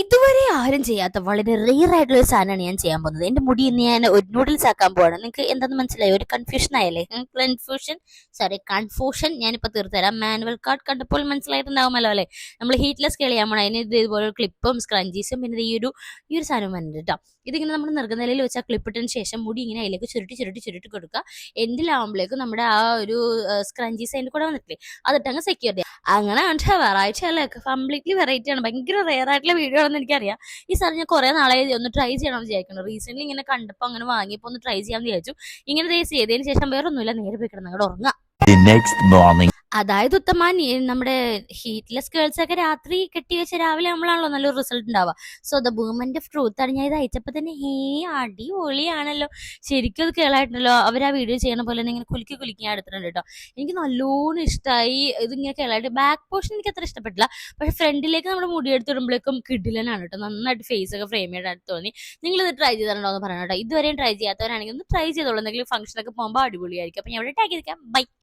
ഇതുവരെ ആരും ചെയ്യാത്ത വളരെ റെയർ ആയിട്ടുള്ള ഒരു സാധനമാണ് ഞാൻ ചെയ്യാൻ പോകുന്നത്. എന്റെ മുടി ഇന്ന് ഞാൻ ഒരു നൂഡിൽസ് ആക്കാൻ പോവാണ്. നിങ്ങൾക്ക് എന്താണെന്ന് മനസ്സിലായി? ഒരു കൺഫ്യൂഷൻ ആയല്ലേ? കൺഫ്യൂഷൻ ഞാനിപ്പോൾ തീർത്തുതരാം. മാനുവൽ കാർഡ് കണ്ടപ്പോൾ മനസ്സിലായിട്ടുണ്ടാവുമല്ലോ അല്ലേ? നമ്മൾ ഹീറ്റ്ലെസ് ചെയ്യാൻ പോകണം. അതിന് ഇതുപോലെ ക്ലിപ്പും സ്ക്രഞ്ചീസും പിന്നെ ഈ ഒരു സാധനം വന്നിട്ട് കേട്ടോ. ഇതിങ്ങനെ നമ്മൾ നിർഗനിലയിൽ വെച്ചാൽ ക്ലിപ്പിട്ടതിന് ശേഷം മുടി ഇങ്ങനെ അതിലേക്ക് ചുരുട്ടി കൊടുക്കുക. എൻഡിലാവുമ്പോഴേക്കും നമ്മുടെ ആ ഒരു സ്ക്രഞ്ചീസ് അതിൻ്റെ കൂടെ വന്നിട്ടില്ലേ, അതിട്ടങ്ങ് സെക്യൂർ ചെയ്യുക. അങ്ങനെ വെറൈറ്റി അല്ലേ, കംപ്ലീറ്റ്ലി വെറൈറ്റി ആണ്. ഭയങ്കര റെയർ ആയിട്ടുള്ള വീഡിയോ ആണെന്ന് എനിക്കറിയാം. ഈ സാധനം ഞാൻ കുറെ നാളായി ഒന്ന് ട്രൈ ചെയ്യണമെന്ന് വിചാരിക്കുന്നു. റീസെന്റ് ഇങ്ങനെ കണ്ടപ്പോൾ അങ്ങനെ വാങ്ങിയപ്പോൾ ഒന്ന് ട്രൈ ചെയ്യാമെന്ന് വിചാരിച്ചു. ഇങ്ങനെ ചെയ്തതിന് ശേഷം വേറെ ഒന്നുമില്ല, നേരെ പോയി കിടന്ന് അങ്ങോട്ട് ഉറങ്ങാം. അതായത് നമ്മുടെ ഹീറ്റ്ലെസ് ഗേൾസ് ഒക്കെ രാത്രി കെട്ടി വെച്ച രാവിലെ നമ്മളാണല്ലോ നല്ലൊരു റിസൾട്ട് ഉണ്ടാവുക. So the movement of truth ആണ്. ഞാൻ ഇത് അയച്ചപ്പോൾ തന്നെ അടിപൊളിയാണല്ലോ, ശരിക്കും അത് കേളായിട്ടുണ്ടല്ലോ. അവർ ആ വീഡിയോ ചെയ്യണ പോലെ തന്നെ ഇങ്ങനെ കുലുക്കി ഞാൻ എടുത്തിട്ടുണ്ട് കേട്ടോ. എനിക്ക് നല്ലോണം ഇഷ്ടമായി. ഇതിങ്ങനെ കേളായിട്ട് ബാക്ക് പോർഷൻ എനിക്ക് അത്ര ഇഷ്ടപ്പെട്ടില്ല, പക്ഷെ ഫ്രണ്ടിലേക്ക് നമ്മുടെ മുടി എടുത്തിടുമ്പോഴേക്കും കിഡിലനാണ് കേട്ടോ. നന്നായിട്ട് ഫേസ് ഒക്കെ ഫ്രെയിം ചെയ്തായിട്ട് തോന്നി. നിങ്ങൾ ഇത് ട്രൈ ചെയ്തിട്ടുണ്ടോ എന്ന് പറയണം കേട്ടോ. ഇതുവരെയും ട്രൈ ചെയ്യാത്തവരാണെങ്കിൽ ഒന്ന് ട്രൈ ചെയ്തോളൂ. എന്തെങ്കിലും ഫംഗ്ഷനൊക്കെ പോകുമ്പോൾ അടിപൊളിയായിരിക്കും. അപ്പം ഞാൻ ഇവിടെ ടാഗ് ചെയ്തേക്കാം. ബൈ.